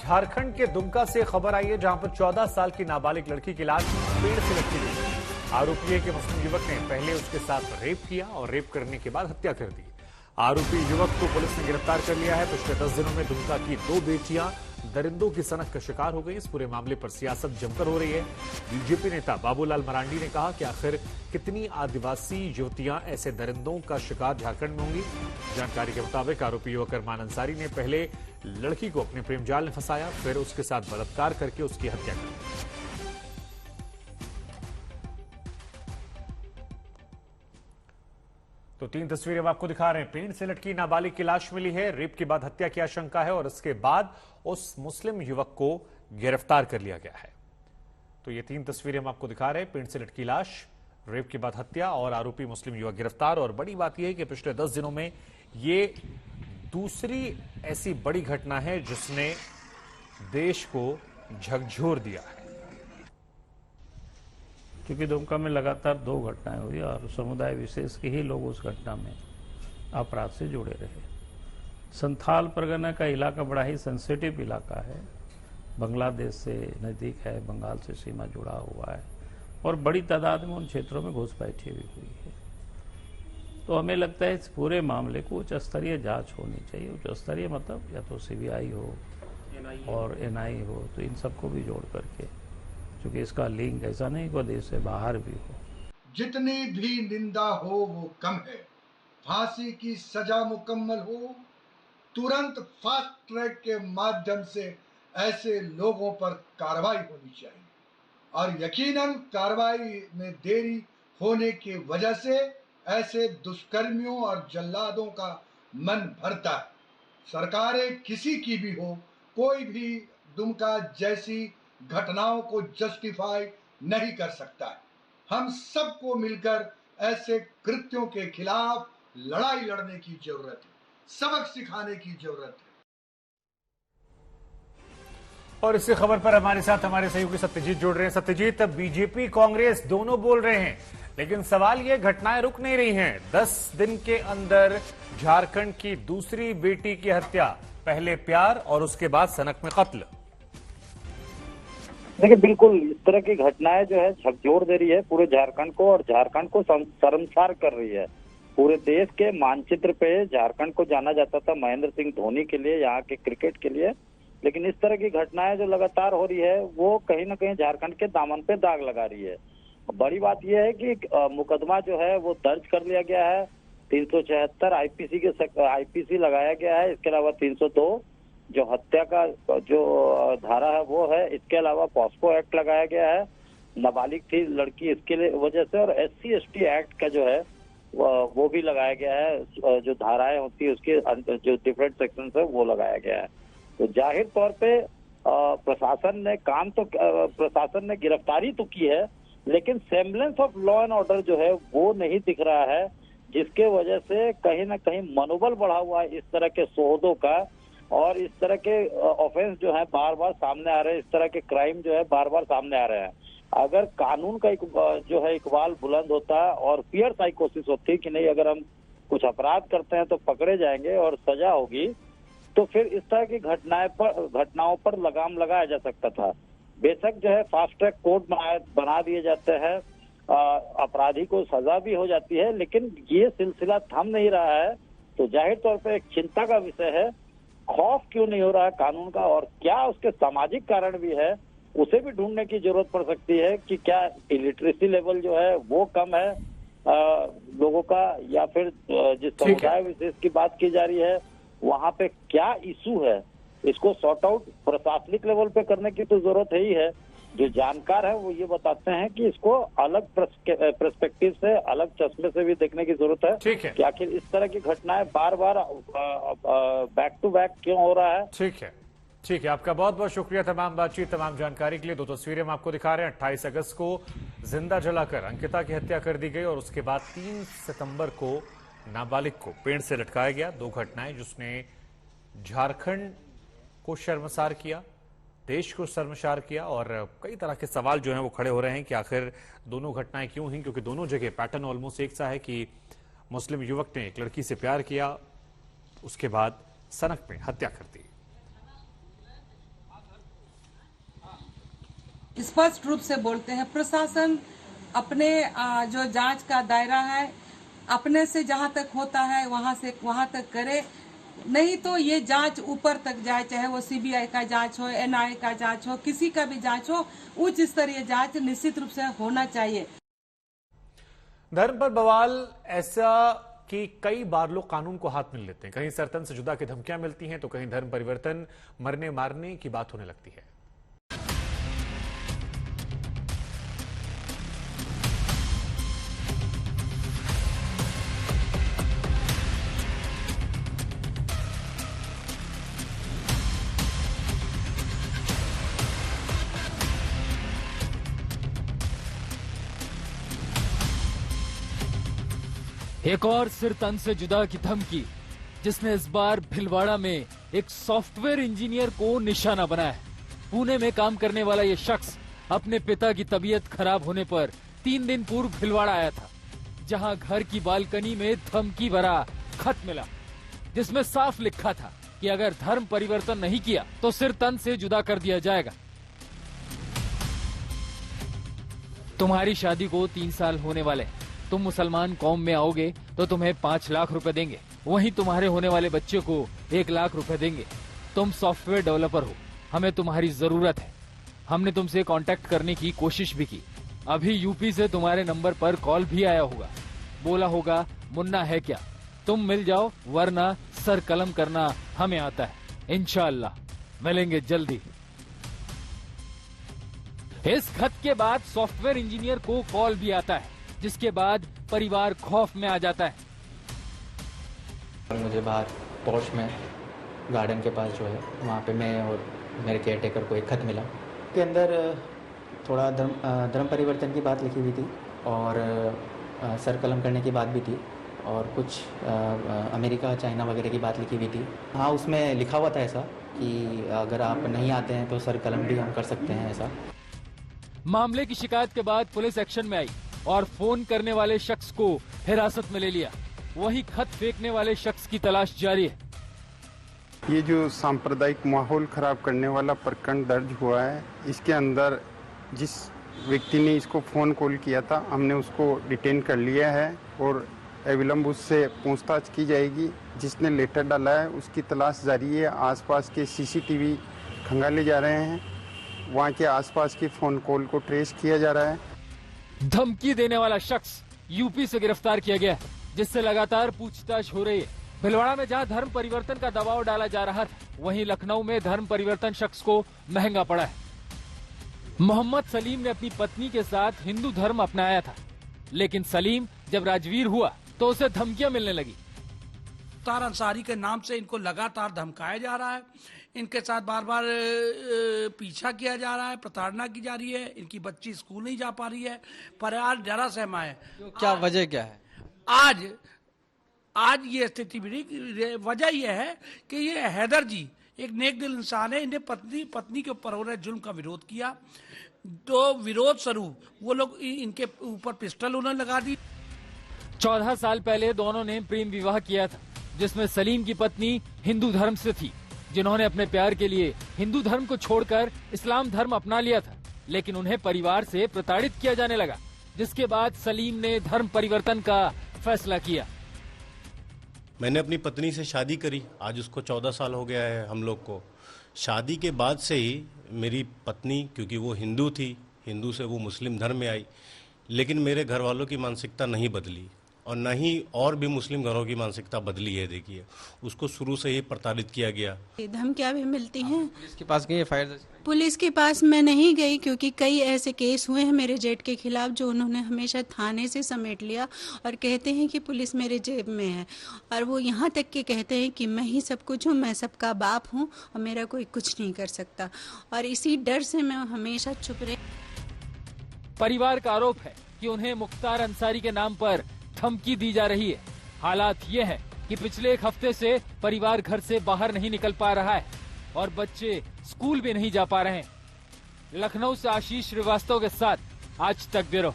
झारखंड के दुमका से खबर आई है, जहां पर 14 साल की नाबालिग लड़की की लाश पेड़ से लटकी गई। आरोपी है कि मुस्लिम युवक ने पहले उसके साथ रेप किया और रेप करने के बाद हत्या कर दी। आरोपी युवक को पुलिस ने गिरफ्तार कर लिया है। पिछले 10 दिनों में दुमका की 2 बेटियां दरिंदों की सनक का शिकार हो गई। इस पूरे मामले पर सियासत जमकर हो रही है। बीजेपी नेता बाबूलाल मरांडी ने कहा कि आखिर कितनी आदिवासी युवतियां ऐसे दरिंदों का शिकार झारखंड में होंगी। जानकारी के मुताबिक आरोपी युवक अरमान अंसारी ने पहले लड़की को अपने प्रेम जाल में फंसाया, फिर उसके साथ बलात्कार करके उसकी हत्या कर दी। तो 3 तस्वीरें हम आपको दिखा रहे हैं। पेड़ से लटकी नाबालिग की लाश मिली है। रेप के बाद हत्या की आशंका है और इसके बाद उस मुस्लिम युवक को गिरफ्तार कर लिया गया है। तो ये 3 तस्वीरें हम आपको दिखा रहे हैं। पेड़ से लटकी लाश, रेप के बाद हत्या और आरोपी मुस्लिम युवक गिरफ्तार। और बड़ी बात यह है कि पिछले 10 दिनों में ये दूसरी ऐसी बड़ी घटना है जिसने देश को झकझोर दिया है। क्योंकि दुमका में लगातार 2 घटनाएं हुई और समुदाय विशेष के ही लोग उस घटना में अपराध से जुड़े रहे। संथाल परगना का इलाका बड़ा ही सेंसिटिव इलाका है, बांग्लादेश से नज़दीक है, बंगाल से सीमा जुड़ा हुआ है और बड़ी तादाद में उन क्षेत्रों में घुसपैठी भी हुई है। तो हमें लगता है इस पूरे मामले को उच्च स्तरीय जाँच होनी चाहिए। उच्च स्तरीय मतलब या तो CBI हो और NI हो, तो इन सबको भी जोड़ करके, क्योंकि इसका लिंक ऐसा नहीं कि देश से बाहर भी हो। जितनी भी निंदा हो वो कम है। फांसी की सजा मुकम्मल हो, तुरंत फास्ट ट्रैक के माध्यम से ऐसे लोगों पर कार्रवाई होनी चाहिए और यकीनन कार्रवाई में देरी होने की वजह से ऐसे दुष्कर्मियों और जल्लादों का मन भरता है। सरकारें किसी की भी हो, कोई भी दुमका जैसी घटनाओं को जस्टिफाई नहीं कर सकता है। हम सबको मिलकर ऐसे कृत्यों के खिलाफ लड़ाई लड़ने की जरूरत है, सबक सिखाने की जरूरत है। और इसी खबर पर हमारे साथ हमारे सहयोगी सत्यजीत जुड़ रहे हैं। सत्यजीत, बीजेपी कांग्रेस दोनों बोल रहे हैं, लेकिन सवाल ये, घटनाएं रुक नहीं रही हैं। 10 दिन के अंदर झारखंड की दूसरी बेटी की हत्या, पहले प्यार और उसके बाद सनक में कत्ल। देखिए, बिल्कुल इस तरह की घटनाएं जो है झकझोर दे रही है पूरे झारखंड को और झारखंड को शर्मसार कर रही है। पूरे देश के मानचित्र पे झारखंड को जाना जाता था महेंद्र सिंह धोनी के लिए, यहाँ के क्रिकेट के लिए, लेकिन इस तरह की घटनाएं जो लगातार हो रही है वो कहीं ना कहीं झारखंड के दामन पे दाग लगा रही है। बड़ी बात यह है कि मुकदमा जो है वो दर्ज कर लिया गया है। 376 आईपीसी लगाया गया है। इसके अलावा 302 जो हत्या का जो धारा है वो है। इसके अलावा पॉस्को एक्ट लगाया गया है। नाबालिग थी लड़की, इसके लिए वजह से, और SC/ST एक्ट का जो है वो भी लगाया गया है। जो धाराएं होती है उसके जो डिफरेंट सेक्शन है वो लगाया गया है। तो जाहिर तौर पे प्रशासन ने गिरफ्तारी तो की है, लेकिन semblance of law and order जो है वो नहीं दिख रहा है, जिसके वजह से कहीं ना कहीं मनोबल बढ़ा हुआ है इस तरह के सोहदों का। और इस तरह के ऑफेंस जो है बार बार सामने आ रहे हैं, इस तरह के क्राइम जो है बार बार सामने आ रहे हैं। अगर कानून का जो है इकबाल बुलंद होता है और फियर साइकोसिस होती कि नहीं, अगर हम कुछ अपराध करते हैं तो पकड़े जाएंगे और सजा होगी, तो फिर इस तरह की घटनाओं पर लगाम लगाया जा सकता था। बेशक जो है फास्ट ट्रैक कोर्ट बना दिए जाते हैं, अपराधी को सजा भी हो जाती है, लेकिन ये सिलसिला थम नहीं रहा है। तो जाहिर तौर पर एक चिंता का विषय है। खौफ क्यों नहीं हो रहा है कानून का, और क्या उसके सामाजिक कारण भी है, उसे भी ढूंढने की जरूरत पड़ सकती है कि क्या इलिटरेसी लेवल जो है वो कम है लोगों का, या फिर जिस समुदाय विशेष की बात की जा रही है वहां पे क्या इशू है, इसको सॉर्ट आउट प्रशासनिक लेवल पे करने की तो जरूरत है ही है। जो जानकार है वो ये बताते हैं कि इसको अलग पर्सपेक्टिव से, अलग चश्मे से भी देखने की जरूरत है कि आखिर इस तरह की घटनाएं बार बार बैक टू बैक क्यों हो रहा है। ठीक है, आपका बहुत बहुत शुक्रिया तमाम बातचीत, तमाम जानकारी के लिए। 2 तस्वीरें हम आपको दिखा रहे हैं। 28 अगस्त को जिंदा जलाकर अंकिता की हत्या कर दी गई और उसके बाद 3 सितंबर को नाबालिग को पेड़ से लटकाया गया। 2 घटनाएं जिसने झारखंड को शर्मसार किया, देश को शर्मसार किया, और कई तरह के सवाल जो हैं वो खड़े हो रहे हैं कि आखिर दोनों घटनाएं क्यों हुई, क्योंकि दोनों जगह पैटर्न ऑलमोस्ट एक सा है कि मुस्लिम युवक ने एक लड़की से प्यार किया, उसके बाद सनक में हत्या कर दी। स्पष्ट रूप से बोलते हैं प्रशासन अपने जो जांच का दायरा है अपने से जहां तक होता है वहां तक करे, नहीं तो ये जांच ऊपर तक जाए, चाहे वो सीबीआई का जांच हो, एनआईए का जांच हो, किसी का भी जांच हो, उच्च स्तरीय जांच निश्चित रूप से होना चाहिए। धर्म पर बवाल ऐसा कि कई बार लोग कानून को हाथ में लेते हैं। कहीं सरतन से जुदा की धमकियां मिलती हैं तो कहीं धर्म परिवर्तन मरने मारने की बात होने लगती है। एक और सिर तन से जुदा की धमकी, जिसने इस बार भिलवाड़ा में एक सॉफ्टवेयर इंजीनियर को निशाना बनाया है। पुणे में काम करने वाला ये शख्स अपने पिता की तबीयत खराब होने पर 3 दिन पूर्व भिलवाड़ा आया था, जहां घर की बालकनी में धमकी भरा खत मिला, जिसमें साफ लिखा था कि अगर धर्म परिवर्तन नहीं किया तो सिर तन से जुदा कर दिया जाएगा। तुम्हारी शादी को 3 साल होने वाले, तुम मुसलमान कौम में आओगे तो तुम्हें 5 लाख रुपए देंगे, वहीं तुम्हारे होने वाले बच्चे को 1 लाख रुपए देंगे। तुम सॉफ्टवेयर डेवलपर हो, हमें तुम्हारी जरूरत है। हमने तुमसे कांटेक्ट करने की कोशिश भी की। अभी यूपी से तुम्हारे नंबर पर कॉल भी आया होगा। बोला होगा मुन्ना है क्या, तुम मिल जाओ वरना सर कलम करना हमें आता है। इंशाअल्लाह मिलेंगे जल्दी। इस खत के बाद सॉफ्टवेयर इंजीनियर को कॉल भी आता है, जिसके बाद परिवार खौफ में आ जाता है। मुझे बाहर पोर्च में गार्डन के पास जो है वहाँ पे मैं और मेरे केयरटेकर को एक खत मिला के अंदर थोड़ा धर्म परिवर्तन की बात लिखी हुई थी और सर कलम करने की बात भी थी और कुछ अमेरिका चाइना वगैरह की बात लिखी हुई थी। हाँ, उसमें लिखा हुआ था ऐसा कि अगर आप नहीं आते हैं तो सर कलम भी हम कर सकते हैं ऐसा। मामले की शिकायत के बाद पुलिस एक्शन में आई और फोन करने वाले शख्स को हिरासत में ले लिया। वहीं खत फेंकने वाले शख्स की तलाश जारी है। ये जो सांप्रदायिक माहौल खराब करने वाला प्रकरण दर्ज हुआ है, इसके अंदर जिस व्यक्ति ने इसको फोन कॉल किया था हमने उसको डिटेन कर लिया है और अविलंब उससे पूछताछ की जाएगी। जिसने लेटर डाला है उसकी तलाश जारी है। आसपास के सीसीटीवी खंगाले जा रहे हैं, वहाँ के आसपास के फोन कॉल को ट्रेस किया जा रहा है। धमकी देने वाला शख्स यूपी से गिरफ्तार किया गया है, जिससे लगातार पूछताछ हो रही है। भिलवाड़ा में जहां धर्म परिवर्तन का दबाव डाला जा रहा था, वहीं लखनऊ में धर्म परिवर्तन शख्स को महंगा पड़ा है। मोहम्मद सलीम ने अपनी पत्नी के साथ हिंदू धर्म अपनाया था, लेकिन सलीम जब राजवीर हुआ तो उसे धमकियां मिलने लगी। मुख्तार अंसारी के नाम से इनको लगातार धमकाया जा रहा है, इनके साथ बार बार पीछा किया जा रहा है, प्रताड़ना की जा रही है। इनकी बच्ची स्कूल नहीं जा पा रही है। परिवार डरा सहमा है। क्या वजह क्या है? आज ये स्थिति बनी। वजह यह है कि ये हैदर जी एक नेक दिल इंसान है। इन्हें पत्नी के ऊपर हो रहे जुल्म का विरोध किया, तो विरोध स्वरूप वो लोग इनके ऊपर पिस्टल उन्होंने लगा दी। 14 साल पहले दोनों ने प्रेम विवाह किया था, जिसमें सलीम की पत्नी हिंदू धर्म से थी, जिन्होंने अपने प्यार के लिए हिंदू धर्म को छोड़कर इस्लाम धर्म अपना लिया था। लेकिन उन्हें परिवार से प्रताड़ित किया जाने लगा, जिसके बाद सलीम ने धर्म परिवर्तन का फैसला किया। मैंने अपनी पत्नी से शादी करी, आज उसको 14 साल हो गया है हम लोग को। शादी के बाद से ही मेरी पत्नी, क्योंकि वो हिंदू थी, हिंदू से वो मुस्लिम धर्म में आई, लेकिन मेरे घर वालों की मानसिकता नहीं बदली और न ही और भी मुस्लिम घरों की मानसिकता बदली है। देखिए, उसको शुरू से ही प्रताड़ित किया गया। धमकियां भी मिलती हैं। पुलिस के पास गई एफआईआर? पुलिस के पास मैं नहीं गई, क्योंकि कई ऐसे केस हुए हैं मेरे जेठ के खिलाफ जो उन्होंने हमेशा थाने से समेट लिया और कहते हैं कि पुलिस मेरे जेब में है, और वो यहाँ तक के कहते हैं कि मैं ही सब कुछ हूँ, मैं सबका बाप हूँ और मेरा कोई कुछ नहीं कर सकता, और इसी डर से मैं हमेशा चुप रही। परिवार का आरोप है कि उन्हें मुख्तार अंसारी के नाम पर धमकी दी जा रही है। हालात ये है कि पिछले 1 हफ्ते से परिवार घर से बाहर नहीं निकल पा रहा है और बच्चे स्कूल भी नहीं जा पा रहे हैं। लखनऊ से आशीष श्रीवास्तव के साथ आज तक ब्यूरो।